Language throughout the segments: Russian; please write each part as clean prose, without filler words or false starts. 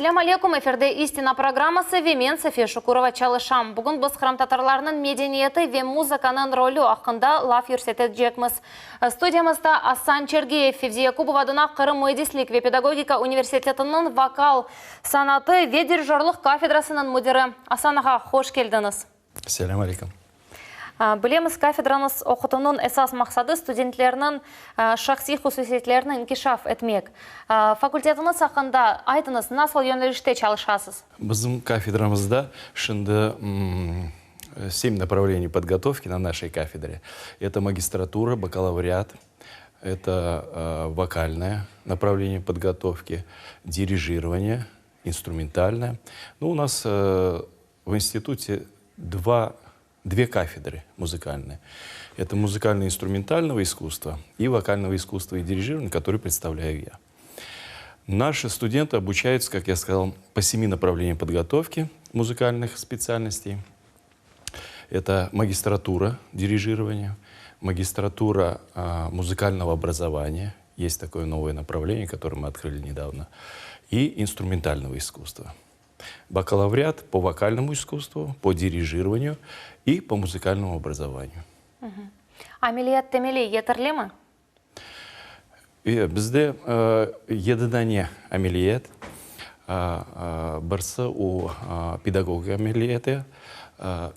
Ассаляму алейкум, эфирде «Истина» программасы ве мен София Шукурова чалышам. Бүгін біз храм татарларының медениеті ве музыканың ролі ақында лаф юрсетет жекміз. Студиямызда Асан Чергеев, Февзия Кубовадына Қырым Мойдислик ве педагогика университетінің вокал санаты ве дирижерлық кафедрасының мудирі. Асанаға хош келдіңіз. Ассаляму алейкум. Білеміз, кафедраныз оқытының əsas мақсады студенттерінің шақси хусусиеттерін инкишаф етмек. Факультетіңіз хақында айтыңыз, насыл yönеліште çalışасыз? Біздің кафедрамызда шынды 7 направлений подготовки на нашей кафедре. Это магистратура, бакалавриат, это вокальное направление подготовки, дирижирование, инструментальное. Ну, у нас в институте две кафедры музыкальные. Это музыкально-инструментального искусства и вокального искусства и дирижирования, которые представляю я. Наши студенты обучаются, как я сказал, по 7 направлениям подготовки музыкальных специальностей. Это магистратура дирижирования, магистратура музыкального образования. Есть такое новое направление, которое мы открыли недавно. И инструментального искусства. Бакалавриат по вокальному искусству, по дирижированию и по музыкальному образованию. Амелият темели етірлі ме? Бізде едідане амелиет, бірсі у педагога амелиеті,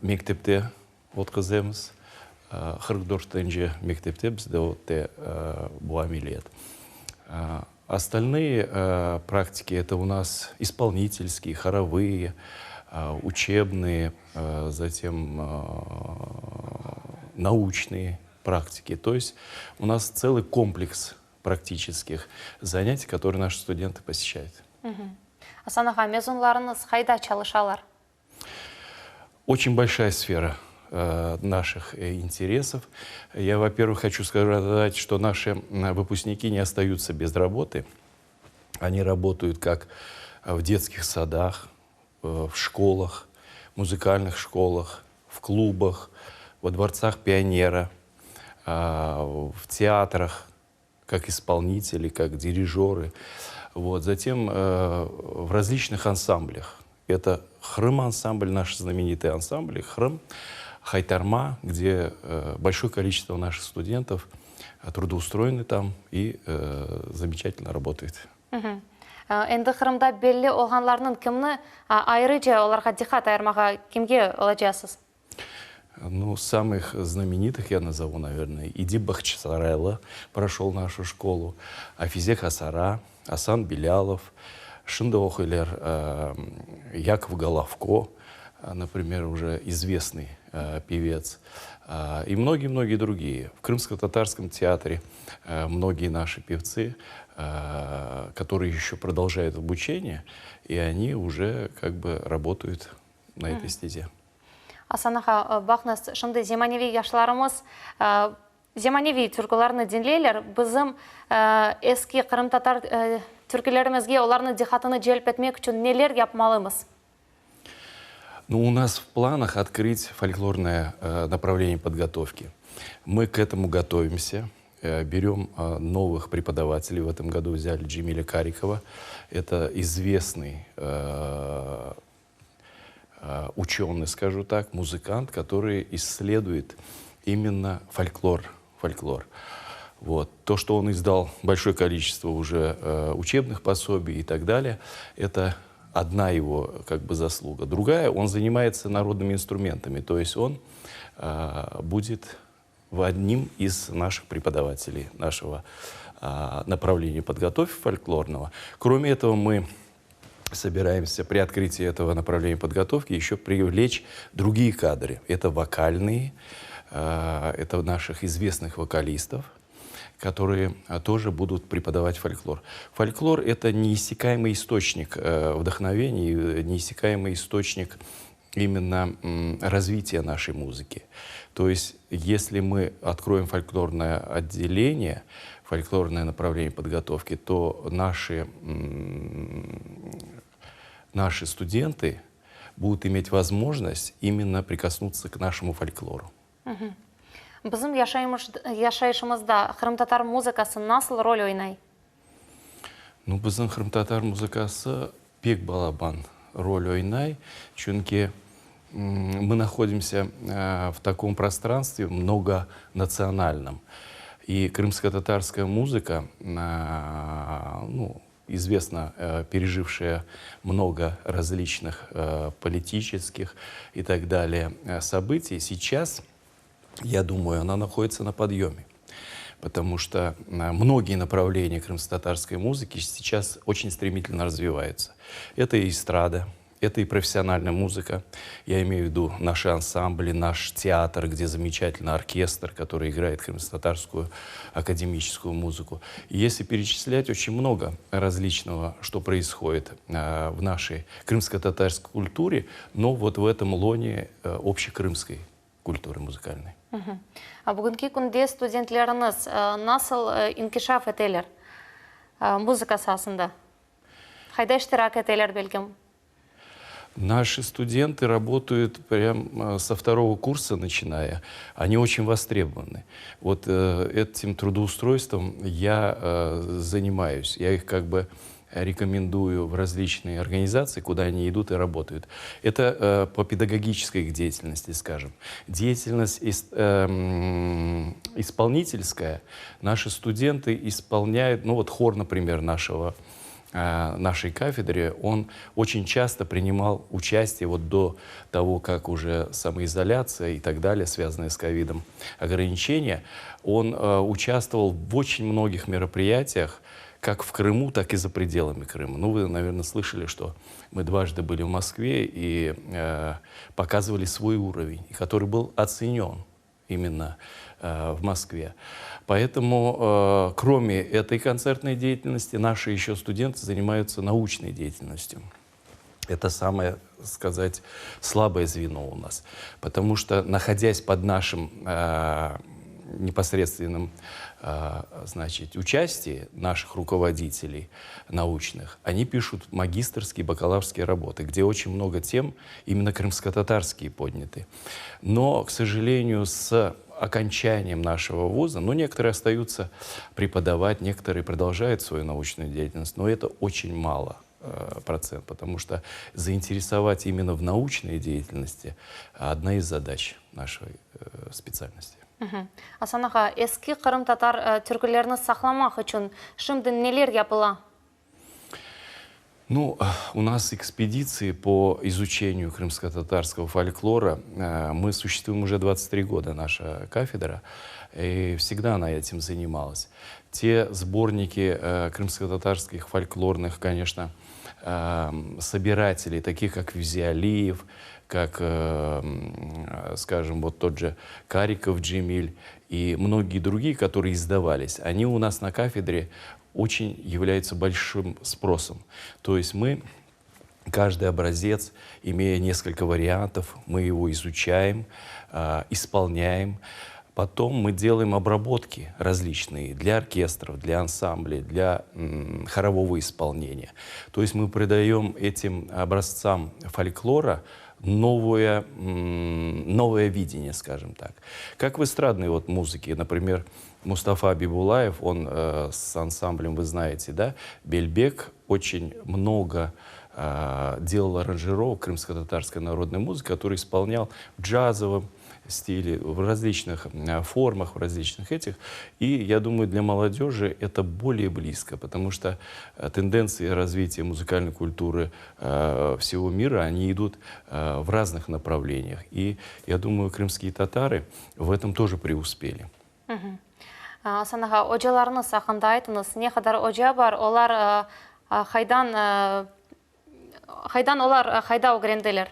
мектепте өткіземіз. 44-нче мектепте бізде бұл амелиет. Остальные практики это у нас исполнительские, хоровые, учебные, затем научные практики. То есть у нас целый комплекс практических занятий, которые наши студенты посещают. Асанаға, мезунларыңыз қайда çalışалар? Очень большая сфера наших интересов. Я, во-первых, хочу сказать, что наши выпускники не остаются без работы. Они работают как в детских садах, в школах, музыкальных школах, в клубах, во дворцах пионера, в театрах, как исполнители, как дирижеры. Вот. Затем в различных ансамблях. Это хрым-ансамбль, наш знаменитый ансамбль, хрым, Хайтарма, где большое количество наших студентов трудоустроены там и замечательно работают. Энді Қырымда белі олғанларының кімні айрыжа оларға дихат айырмаға кімге олажасыз? Ну, самых знаменитых я назову, наверное. Иди Бахчисарайлы прошел нашу школу, Афизе Хасара, Асан Белялов, Шынды Охайлер, Яков Головко, например, уже известный певец, и многие-многие другие. В Крымско-татарском театре многие наши певцы, которые еще продолжают обучение, и они уже как бы работают на этой стезе. Асанаға, бақныз, шынды земаневи яшларымыз, земаневи түркілеріні денлейлер, біздің эски Қырым-татар түркілерімізге оларны дихатыны желп етмек үшін нелер yapmalımız? Ну, у нас в планах открыть фольклорное направление подготовки. Мы к этому готовимся. Берем новых преподавателей. В этом году взяли Джемиля Карикова. Это известный ученый, скажу так, музыкант, который исследует именно фольклор. Вот. То, что он издал большое количество уже учебных пособий и так далее, это одна его как бы заслуга. Другая, он занимается народными инструментами, то есть он будет одним из наших преподавателей нашего направления подготовки фольклорного. Кроме этого, мы собираемся при открытии этого направления подготовки еще привлечь другие кадры. Это вокальные, это наших известных вокалистов, которые тоже будут преподавать фольклор. Фольклор — это неиссякаемый источник вдохновения, неиссякаемый источник именно развития нашей музыки. То есть, если мы откроем фольклорное отделение, фольклорное направление подготовки, то наши студенты будут иметь возможность именно прикоснуться к нашему фольклору. Bizim yaşayışımızda Қырым-татар музыкасы nasıl rol oynay? Ну, біздің Қырым-татар музыкасы пек балабан роль ойнай, чунки мы находимся в таком пространстве многонациональном. И крымско-татарская музыка, ну, известно, пережившая много различных политических и так далее событий, сейчас, я думаю, она находится на подъеме. Потому что многие направления крымско-татарской музыки сейчас очень стремительно развиваются. Это и эстрада, это и профессиональная музыка. Я имею в виду наши ансамбли, наш театр, где замечательный оркестр, который играет крымско-татарскую академическую музыку. И если перечислять, очень много различного, что происходит в нашей крымско-татарской культуре, но вот в этом лоне общекрымской культуры музыкальной. Бүгінгі күнде студентлеріңіз насыл инкишаф етелер музыка сасында? Қайда іштирак етелер белгім? Наши студенты работают прям со второго курса, начиная. Они очень востребованы. Вот этим трудоустройством я занимаюсь. Я их как бы рекомендую в различные организации, куда они идут и работают. Это по педагогической их деятельности, скажем. Деятельность исполнительская. Наши студенты исполняют, ну вот хор, например, нашей кафедре, он очень часто принимал участие вот до того, как уже самоизоляция и так далее, связанные с ковидом, ограничения. Он участвовал в очень многих мероприятиях, как в Крыму, так и за пределами Крыма. Ну, вы, наверное, слышали, что мы дважды были в Москве и показывали свой уровень, который был оценен именно в Москве. Поэтому, кроме этой концертной деятельности, наши еще студенты занимаются научной деятельностью. Это самое, сказать, слабое звено у нас. Потому что, находясь под нашим непосредственным, значит, участие наших руководителей научных, они пишут магистерские, бакалаврские работы, где очень много тем именно крымско-татарские подняты. Но, к сожалению, с окончанием нашего вуза, ну, некоторые остаются преподавать, некоторые продолжают свою научную деятельность, но это очень мало процент, потому что заинтересовать именно в научной деятельности одна из задач нашей специальности. Асан аға, eski Qırım татар türkülerini сақламақ үшін şimdi нелер yapıла? Ну, у нас экспедиции по изучению крымско-татарского фольклора. Мы существуем уже 23 года, наша кафедра, и всегда она этим занималась. Те сборники крымско-татарских фольклорных, конечно, собирателей, таких как Визиалиев, как, скажем, вот тот же Кариков Джемиль и многие другие, которые издавались, они у нас на кафедре очень являются большим спросом. То есть мы, каждый образец, имея несколько вариантов, мы его изучаем, исполняем. Потом мы делаем обработки различные для оркестров, для ансамблей, для хорового исполнения. То есть мы придаем этим образцам фольклора новое видение, скажем так. Как в эстрадной вот музыке, например, Мустафа Бибулаев, он с ансамблем, вы знаете, да, Бельбек, очень много делал аранжировок крымско-татарской народной музыки, который исполнял в джазовом стиле, в различных формах, в различных этих. И я думаю, для молодежи это более близко, потому что тенденции развития музыкальной культуры всего мира, они идут в разных направлениях. И я думаю, крымские татары в этом тоже преуспели. Санаға, ожаларыңыз ақында айтыңыз, не қадар ожа бар, олар қайда огренделер?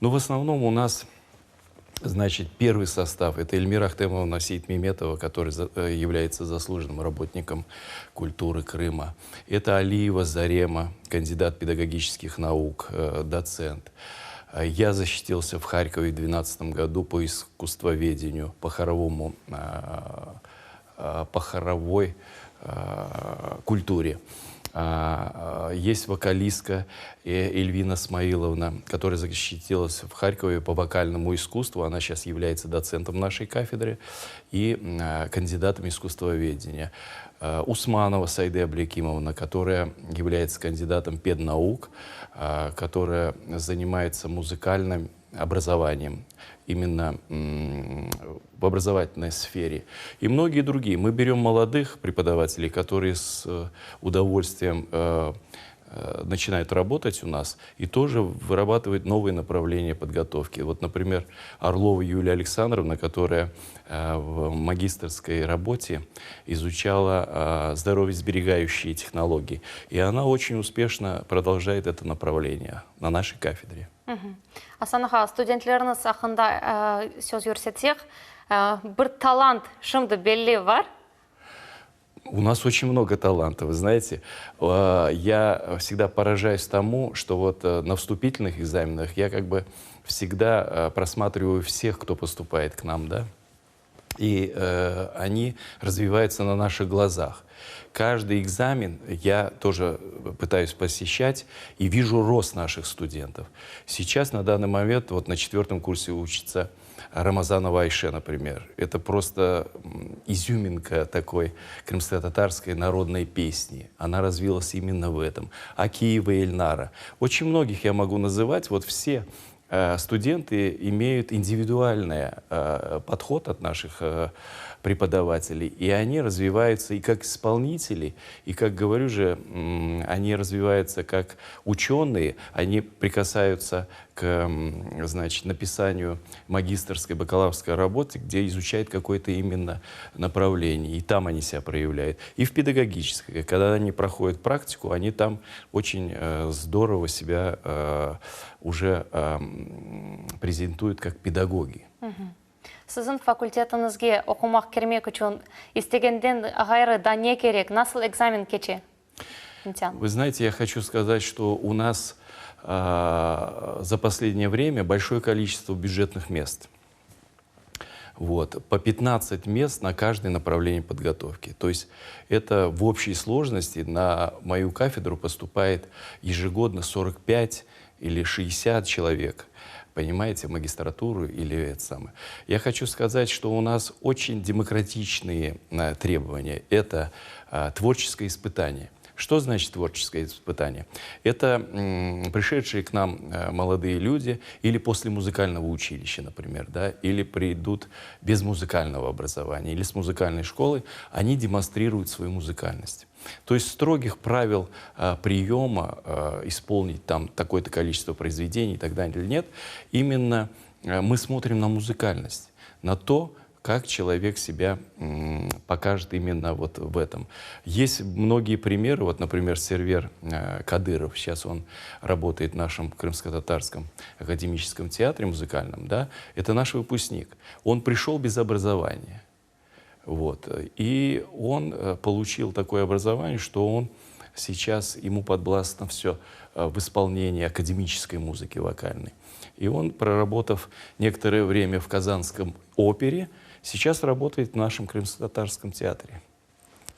Ну, в основном у нас, значит, первый состав — это Эльмира Ахтемовна Сейтмеметова, который является заслуженным работником культуры Крыма. Это Алиева Зарема, кандидат педагогических наук, доцент. Я защитился в Харькове в 2012 году по искусствоведению, по хоровой культуре. Есть вокалистка Эльвина Смаиловна, которая защитилась в Харькове по вокальному искусству. Она сейчас является доцентом нашей кафедры и кандидатом искусствоведения. Усманова Саиде Абликимовна, которая является кандидатом педнаук, которая занимается музыкальным образованием, именно в образовательной сфере. И многие другие. Мы берем молодых преподавателей, которые с удовольствием начинают работать у нас и тоже вырабатывают новые направления подготовки. Вот, например, Орлова Юлия Александровна, которая в магистерской работе изучала здоровье-сберегающие технологии. И она очень успешно продолжает это направление на нашей кафедре. Асан аға, студентлеріңіз ақында сөз көрсетсек, бір талант шымды белі бар? У нас очень много талантов, вы знаете. Я всегда поражаюсь тому, что вот на вступительных экзаменах я как бы всегда просматриваю всех, кто поступает к нам, да, и они развиваются на наших глазах. Каждый экзамен я тоже пытаюсь посещать и вижу рост наших студентов. Сейчас на данный момент вот на 4-м курсе учится Рамазанова Айше, например. Это просто изюминка такой крымско-татарской народной песни. Она развилась именно в этом. Акиева Эльнара. Очень многих я могу называть. Вот все студенты имеют индивидуальный подход от наших преподавателей, и они развиваются и как исполнители, и, как говорю же, они развиваются как ученые, они прикасаются к, значит, написанию магистерской, бакалаврской работы, где изучают какое-то именно направление, и там они себя проявляют. И в педагогической, когда они проходят практику, они там очень здорово себя уже презентуют как педагоги. Сіздің факультетіңізге оқымақ кермек үшін істегенден ғайры да не керек? Насыл экзамен кече? Вы знаете, я хочу сказать, что у нас за последнее время большое количество бюджетных мест. Вот, по 15 мест на каждое направление подготовки. То есть это в общей сложности на мою кафедру поступает ежегодно 45 или 60 человек. Понимаете, магистратуру или это самое. Я хочу сказать, что у нас очень демократичные требования. Это творческое испытание. Что значит творческое испытание? Это пришедшие к нам молодые люди или после музыкального училища, например, да, или придут без музыкального образования, или с музыкальной школы, они демонстрируют свою музыкальность. То есть строгих правил приема исполнить там такое-то количество произведений и так далее или нет. Именно мы смотрим на музыкальность, на то, как человек себя покажет именно вот в этом. Есть многие примеры, вот, например, Сервер Кадыров, сейчас он работает в нашем Крымско-Татарском академическом театре музыкальном, да, это наш выпускник. Он пришел без образования. Вот. И он получил такое образование, что он сейчас, ему подвластно все в исполнении академической музыки вокальной. И он, проработав некоторое время в Казанском опере, сейчас работает в нашем Крымско-Татарском театре.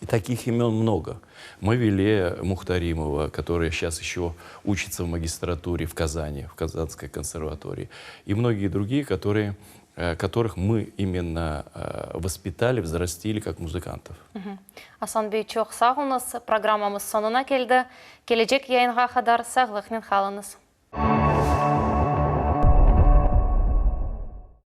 И таких имен много. Мавиле Мухтаримова, которая сейчас еще учится в магистратуре в Казани, в Казанской консерватории. И многие другие, которых мы именно воспитали, взрастили как музыкантов. Асанбей, çok sağ olunuz. Программамыз сонына келді. Келecek yayınға қадар сағлық мен қалыңыз.